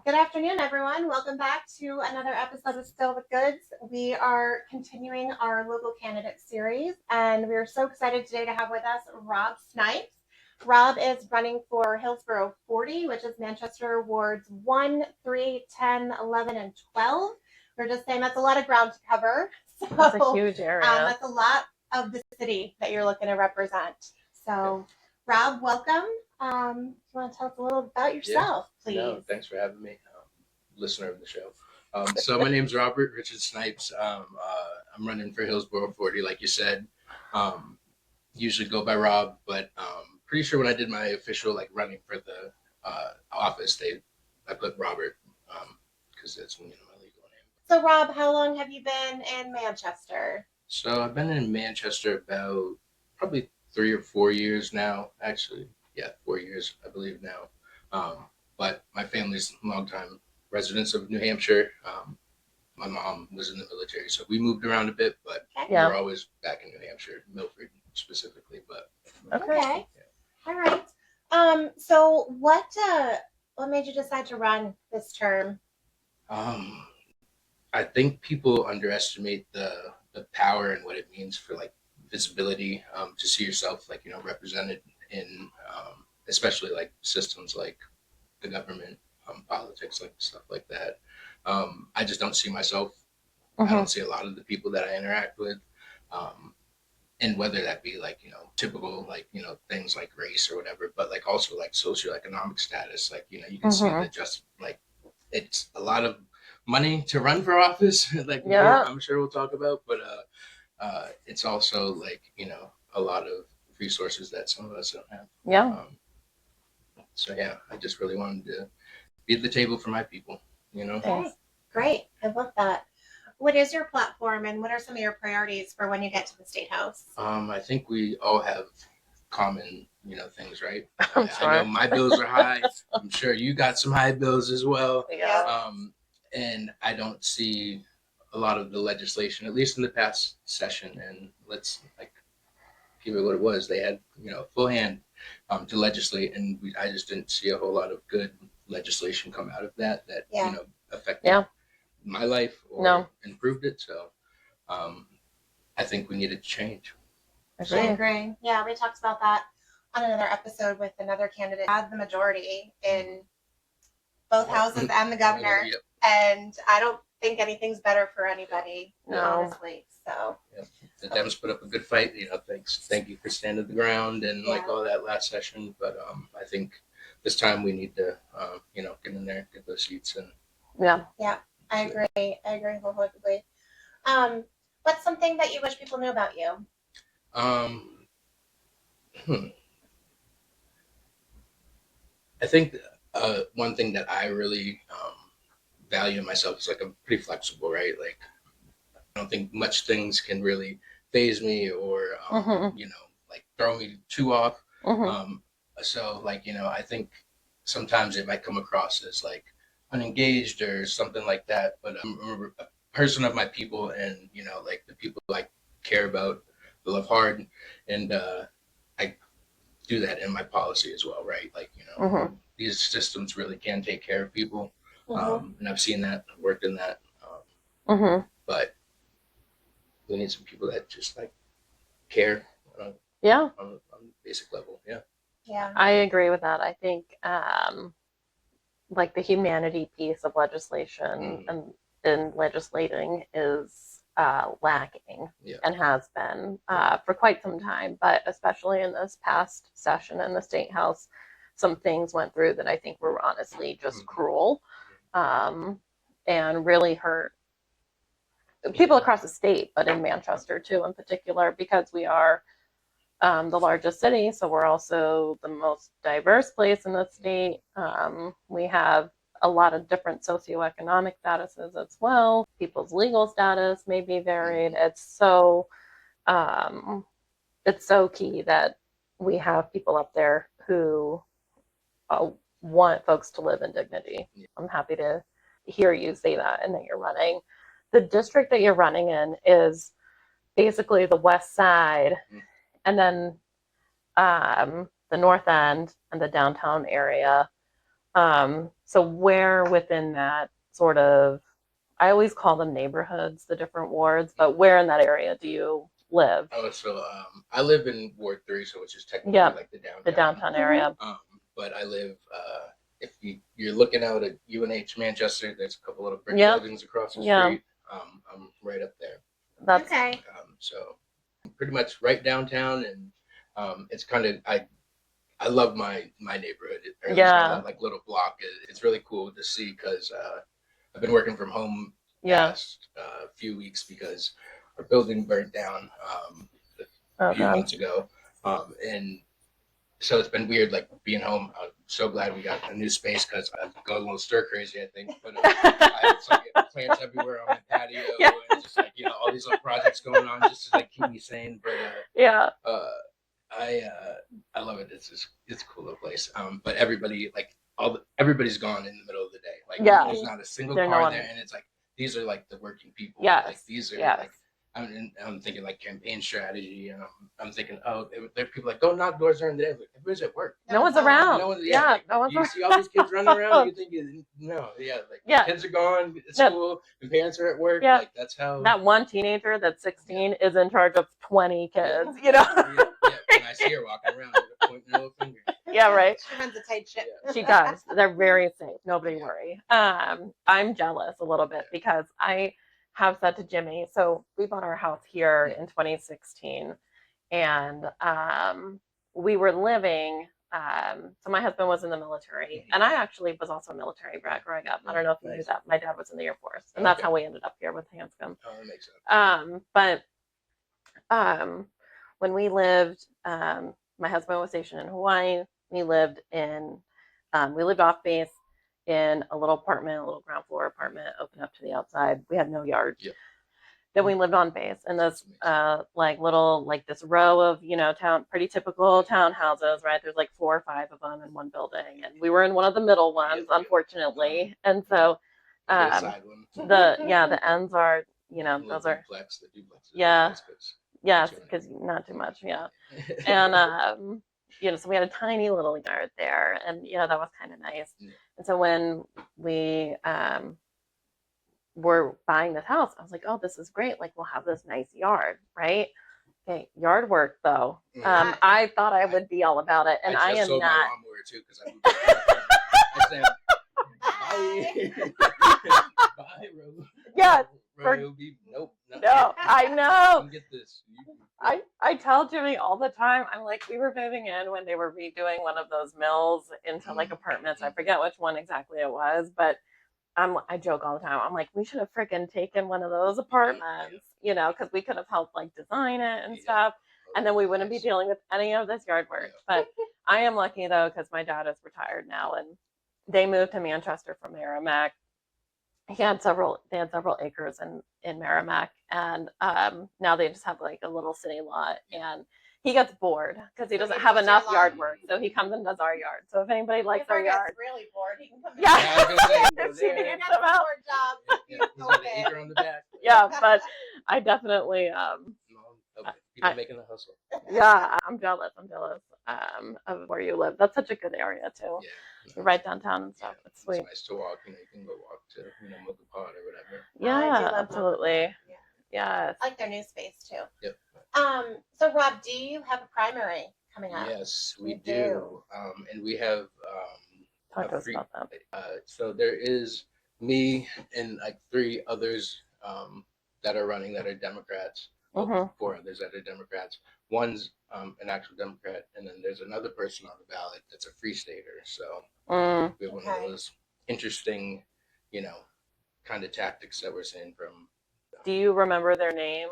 Good afternoon, everyone. Welcome back to another episode of Still with Goods. We are continuing our local candidate series, and we are so excited today to have with us Rob Snipes. Rob is running for Hillsborough 40, which is Manchester wards 1, 3, 10, 11, and 12. We're just saying that's a lot of ground to cover. So that's a huge area. That's a lot of the city that you're looking to represent. So, Rob, welcome. You want to tell us a little about yourself, please? No, thanks for having me, listener of the show. So my name's Robert Richard Snipes. I'm running for Hillsborough 40, like you said. Usually go by Rob, but pretty sure when I did my official running for the office, I put Robert because that's my legal name. So Rob, how long have you been in Manchester? So I've been in Manchester about probably 3 or 4 years now, actually. Yeah, 4 years, I believe now. But my family's longtime residents of New Hampshire. My mom was in the military, so we moved around a bit, but we were always back in New Hampshire, Milford specifically. But okay, all right. So what made you decide to run this term? I think people underestimate the power and what it means for visibility, to see yourself represented in especially systems like the government, politics, stuff like that. I just don't see myself. I don't see a lot of the people that I interact with, and whether that be typical things like race or whatever, but also socioeconomic status. You can see that just it's a lot of money to run for office. I'm sure we'll talk about, but it's also a lot of resources that some of us don't have. So I just really wanted to be at the table for my people, Okay, great. I love that. What is your platform and what are some of your priorities for when you get to the State House? I think we all have common, things, right? I'm sure. I know my bills are high. I'm sure you got some high bills as well. Yeah. And I don't see a lot of the legislation, at least in the past session. And let's give it what it was. They had, full hand to legislate, and I just didn't see a whole lot of good legislation come out of that affected my life or improved it. So I think we needed to change. I agree. Yeah, we talked about that on another episode with another candidate. Had the majority in both houses and the governor, and I don't think anything's better for anybody, honestly. So the Dems put up a good fight. Thank you for standing the ground and all that last session. But I think this time we need to get in there, get those seats, and I agree. I agree wholeheartedly. What's something that you wish people knew about you? I think one thing that I really value in myself is I'm pretty flexible, right? I don't think much things can really phase me or throw me too off. So I think sometimes it might come across as unengaged or something like that, but I'm a person of my people, and the people I care about, I love hard, and I do that in my policy as well, right? These systems really can take care of people, and I've seen that, worked in that, but we need some people that just care on a basic level. I agree with that. I think the humanity piece of legislation and legislating is lacking and has been for quite some time, but especially in this past session in the State House, some things went through that I think were honestly just cruel and really hurt people across the state, but in Manchester too in particular, because we are the largest city, so we're also the most diverse place in the state. We have a lot of different socioeconomic statuses as well. People's legal status may be varied. It's so key that we have people up there who want folks to live in dignity. I'm happy to hear you say that and that you're running. The district that you're running in is basically the west side, and then the north end and the downtown area So where within that sort of, I always call them neighborhoods, the different wards, but where in that area do you live? Oh, so I live in Ward 3, so which is technically Yeah, like the downtown. the downtown area. But I live, if you're looking out at UNH Manchester, there's a couple little brick Yeah. buildings across the Yeah. street. I'm right up there. That's Okay. So pretty much right downtown, and it's kind of I love my neighborhood. It's Yeah. got that like little block. It's really cool to see because I've been working from home yeah. past few weeks because our building burnt down a few months ago, and so it's been weird like being home. I'm so glad we got a new space because I've gone a little stir crazy, I think. But I have like plants everywhere on my patio, Yeah. and just like all these little projects going on just to like keep me sane. But yeah. I love it. It's a cool little place. But everybody like everybody's gone in the middle of the day. Like there's not a single car there, and it's like these are like the working people. Yes. Like these are like I'm thinking like campaign strategy, and I'm thinking, oh, there are people like go knock doors during the day. Like, everybody's at work. No one's around. No one's, Like, no one's you around. see all these kids running around, and you think, no, kids are gone at school, and parents are at work. Yeah. Like that's how that one teenager that's 16 is in charge of 20 kids. You know. And I see her walking around with a pointing her little finger. Yeah, right. She runs a tight ship. She does. They're very safe. Nobody worry. I'm jealous a little bit because I have said to Jimmy, so we bought our house here in 2016, and we were living. So my husband was in the military, and I actually was also a military brat growing up. I don't know if you knew that. My dad was in the Air Force, and that's how we ended up here with Hanscom. Oh, that makes sense. But when we lived, my husband was stationed in Hawaii. We lived off base in a little apartment, a little ground floor apartment, open up to the outside. We had no yard. Yeah. Then we lived on base in this this row of pretty typical townhouses, right? There's like 4 or 5 of them in one building, and we were in one of the middle ones, unfortunately. And so the ends are those are duplex, the duplex. yes, because not too much, and so we had a tiny little yard there, and that was kind of nice. And so when we were buying this house, I was like, oh, this is great. Like, we'll have this nice yard, right? Okay, yard work though. I thought I would be all about it, and I am sold not. My lawnmower too because I said, bye, Rose. Yeah. Nope. No, I know. Come get this. I tell Jimmy all the time. I'm like, we were moving in when they were redoing one of those mills into like apartments. I forget which one exactly it was, but I joke all the time. I'm like, we should have freaking taken one of those apartments, because we could have helped like design it and stuff, and then we wouldn't be dealing with any of this yard work. But I am lucky though, because my dad is retired now, and they moved to Manchester from Merrimack. They had several acres in Merrimack, and now they just have like a little city lot, and he gets bored because he doesn't have enough yard work, so he comes and does our yard. So if anybody likes our yard, really bored, he can come. If she needs some help. He's got an acre on the back. Yeah, but I definitely people making a hustle. Yeah, I'm jealous of where you live. That's such a good area too. Yeah, right downtown and stuff. It's sweet. It's nice to walk. You can go walk to Mocha Pod or whatever. Yeah, absolutely. Yes. I like their new space too. Yep. So Rob, do you have a primary coming up? Yes, we do. And we have talk to us about that. So there is me and like 3 others that are running that are Democrats. Well, 4 others that are Democrats. One's an actual Democrat, and then there's another person on the ballot that's a free stater. So we have one of those interesting, kind of tactics that we're seeing from. Do you remember their name?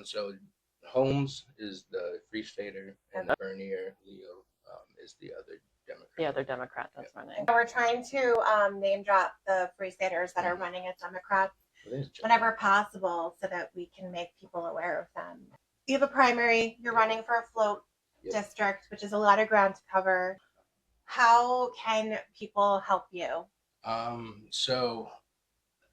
So Holmes is the free stater, and Bernier Leo is the other Democrat. The other Democrat that's running. We're trying to name drop the free staters that are running as Democrats whenever possible, so that we can make people aware of them. You have a primary. You're running for a float district, which is a lot of ground to cover. How can people help you? So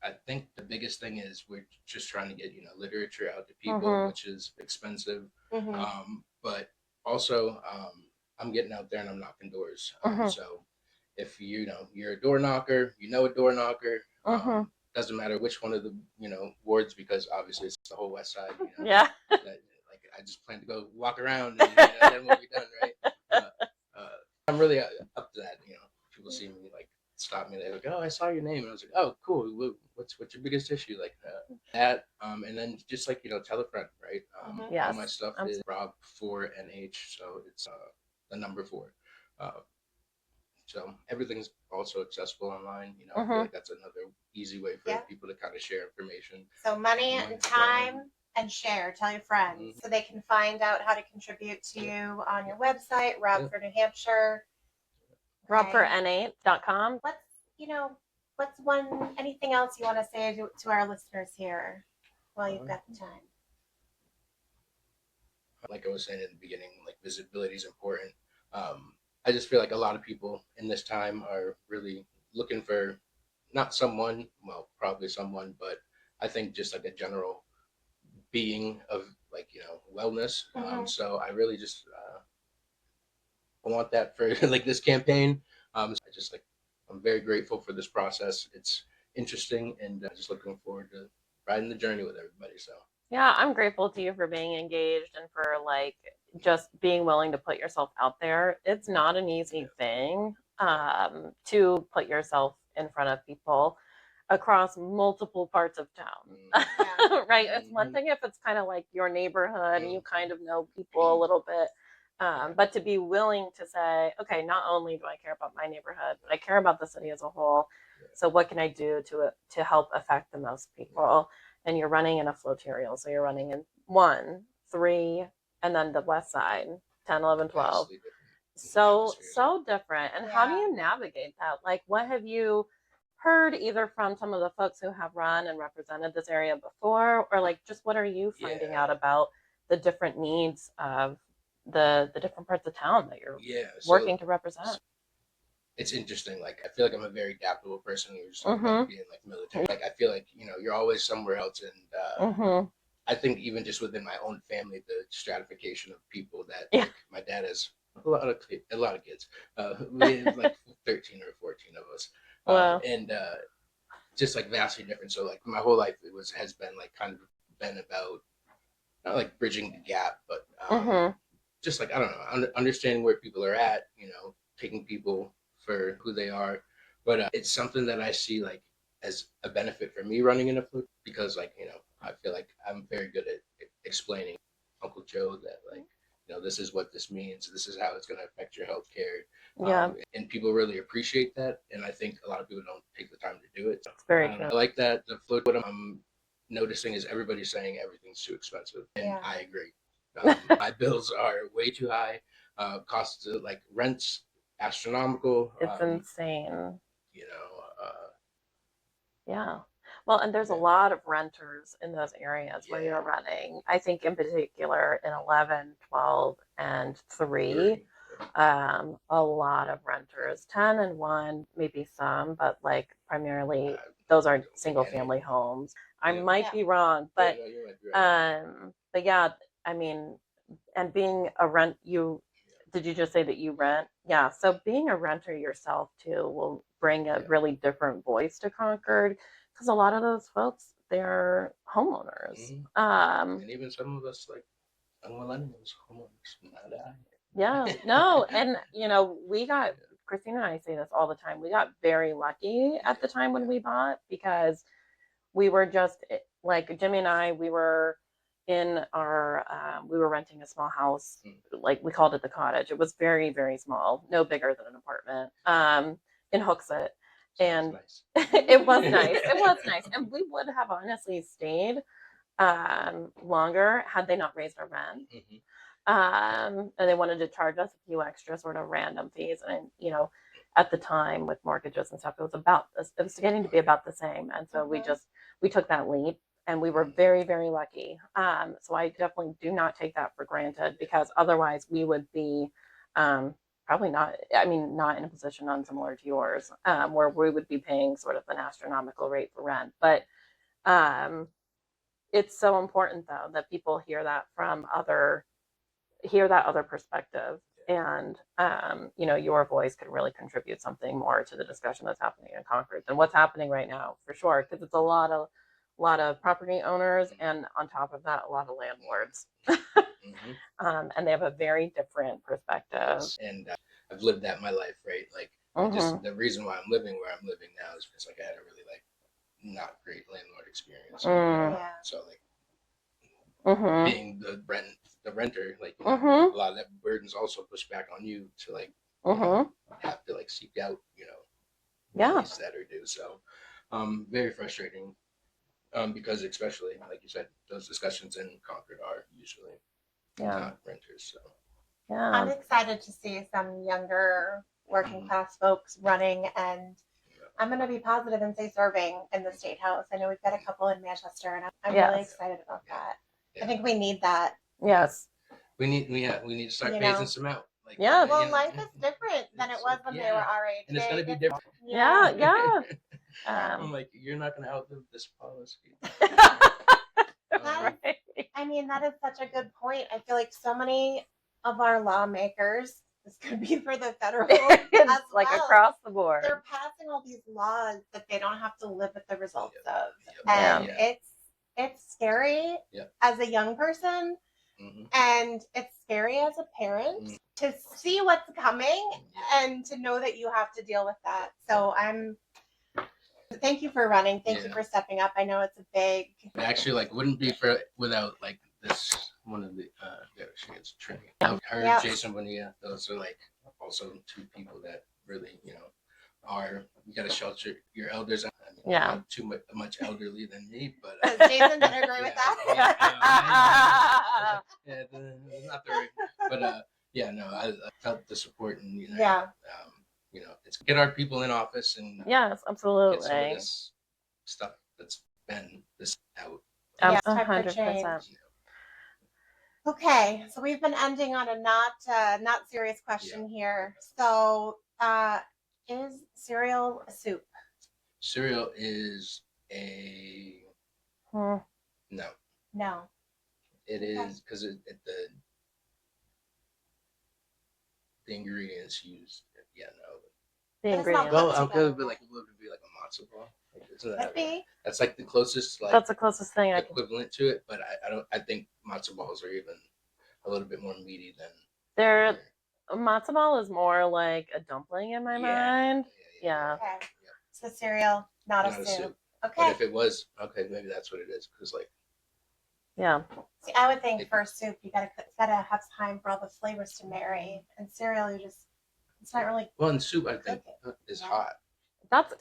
I think the biggest thing is we're just trying to get literature out to people, which is expensive. But also I'm getting out there and I'm knocking doors. So if you're a door knocker, a door knocker. Mm-hmm. Doesn't matter which one of the wards, because obviously it's the whole West Side. Yeah. Like I just plan to go walk around and then we'll be done, right? I'm really up to that. People see me, like, stop me. They're like, "Oh, I saw your name," and I was like, "Oh, cool. What's your biggest issue?" Like that. And then just like tell a friend, right? Yes. All my stuff is Rob 4NH, so it's the number 4. So everything's also accessible online. I feel like that's another easy way for people to kind of share information. So money and time and share. Tell your friends so they can find out how to contribute to you on your website, Rob for New Hampshire. RobForN8.com. What's anything else you want to say to our listeners here while you've got the time? Like I was saying in the beginning, like visibility is important. I just feel like a lot of people in this time are really looking for not someone, well, probably someone, but I think just like a general being of like, wellness. So I really just want that for like this campaign. I'm very grateful for this process. It's interesting, and just looking forward to riding the journey with everybody. So yeah, I'm grateful to you for being engaged and for like just being willing to put yourself out there. It's not an easy thing to put yourself in front of people across multiple parts of town. Right? It's one thing if it's kind of like your neighborhood and you kind of know people a little bit. But to be willing to say, okay, not only do I care about my neighborhood, but I care about the city as a whole. So what can I do to help affect the most people? And you're running in a flotarial. So you're running in 1, 3, and then the West Side, 10, 11, 12. So different. And how do you navigate that? Like, what have you heard either from some of the folks who have run and represented this area before, or like just what are you finding out about the different needs of the different parts of town that you're working to represent? It's interesting. Like, I feel like I'm a very adaptable person who's like being like military. Like, I feel like, you're always somewhere else. And I think even just within my own family, the stratification of people that like my dad has a lot of kids. We have like 13 or 14 of us. Wow. And just like vastly different. So like my whole life has been like kind of been about not like bridging the gap, but just like, I don't know, understanding where people are at, taking people for who they are. But it's something that I see like as a benefit for me running in a flute, because like, I feel like I'm very good at explaining Uncle Joe that like, this is what this means. This is how it's going to affect your healthcare. And people really appreciate that. And I think a lot of people don't take the time to do it. So it's very true. I like that. The flute, what I'm noticing is everybody's saying everything's too expensive. And I agree. My bills are way too high. Costs like rent's astronomical. It's insane. Yeah. Well, and there's a lot of renters in those areas where you're running. I think in particular in 11, 12, and 3, a lot of renters. 10 and 1, maybe some, but like primarily those are single family homes. I might be wrong, but yeah, I mean, and being a did you just say that you rent? Yeah. So being a renter yourself too will bring a really different voice to Concord, because a lot of those folks, they're homeowners. And even some of us like young millennials, homeowners. Yeah. No. And we got, Christina and I say this all the time, we got very lucky at the time when we bought, because we were just like Jimmy and I, we were in our we were renting a small house, like we called it the cottage. It was very, very small, no bigger than an apartment, in Hooksett. And it was nice. And we would have honestly stayed longer had they not raised our rent. And they wanted to charge us a few extra sort of random fees. And at the time with mortgages and stuff, it was getting to be about the same. And so we took that leap, and we were very, very lucky. So I definitely do not take that for granted, because otherwise we would be probably not in a position unsimilar to yours, where we would be paying sort of an astronomical rate for rent. But it's so important though that people hear that other perspective, And your voice could really contribute something more to the discussion that's happening in Concord than what's happening right now, for sure, because it's a lot of property owners, and on top of that, a lot of landlords. And they have a very different perspective. And I've lived that my life, right? Like, just the reason why I'm living where I'm living now is because, like, I had a really, like, not great landlord experience. So, like, being the renter, like, a lot of that burden's also pushed back on you to, like, have to, like, seek out, place that or do. So, very frustrating. Because especially, like you said, those discussions in Concord are usually not renters. So I'm excited to see some younger working class folks running, and I'm going to be positive and say serving in the State House. I know we've got a couple in Manchester, and I'm really excited about that. I think we need that. Yes. We need to start phasing some out. Like, well, life is different than it was when they were our age. And it's going to be different. Yeah. I'm like, you're not going to outlive this policy. Right. I mean, that is such a good point. I feel like so many of our lawmakers, this could be for the federal as like well, across the board. they're passing all these laws that they don't have to live with the results of. And it's scary as a young person, and it's scary as a parent to see what's coming and to know that you have to deal with that. So thank you for running. Thank you for stepping up. I know it's a big. Actually, like, wouldn't be without, like, this one of the she is Trinity. Her, Jason Bonilla. Those are, like, also two people that really, are, you got to shelter your elders. I mean, not too much elderly than me, but Jason didn't agree with that. Not the right, but I felt the support, and it's get our people in office and yes, absolutely, get some of this stuff that's been this out. 100%. Okay, so we've been ending on a not serious question here. So, is cereal a soup? Cereal is a no. No. It is because the ingredients used. The ingredients. Well, it would be like a matzo ball. That's like the closest. Like, that's the closest thing equivalent to it, but I think matzo balls are even a little bit more meaty than. Matzo ball is more like a dumpling in my mind. Yeah. Okay. So cereal, not a soup. Okay. But if it was, maybe that's what it is. Because, like. Yeah. See, I would think for soup, it's gotta have time for all the flavors to marry, and cereal, it's not really. Well, and soup, I think, is hot. But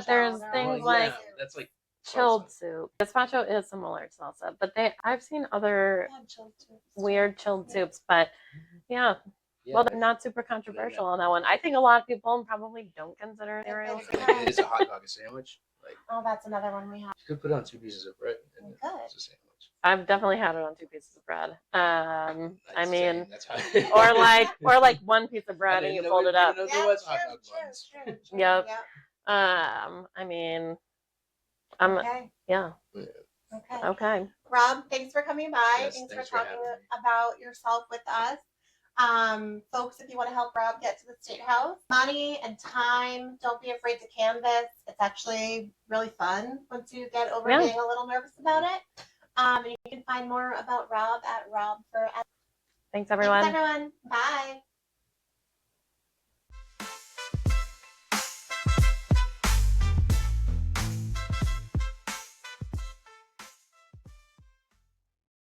there's things like that's like chilled soup. Gazpacho is similar to salsa, but I've seen other weird chilled soups, but well, they're not super controversial on that one. I think a lot of people probably don't consider cereal. It is a hot dog, a sandwich. Like, that's another one we have. You could put it on 2 pieces of bread, and it's a sandwich. I've definitely had it on 2 pieces of bread. I mean, that's how or like 1 piece of bread and you fold it up. There was hot dog buns. Yep. I mean, okay. Yeah. Okay. Rob, thanks for coming by. Yes, thanks for talking about yourself with us. Folks, if you want to help Rob get to the State House, money and time, don't be afraid to canvass. It's actually really fun once you get over being a little nervous about it. And you can find more about Rob at Rob for. Thanks, everyone. Thanks, everyone. Bye.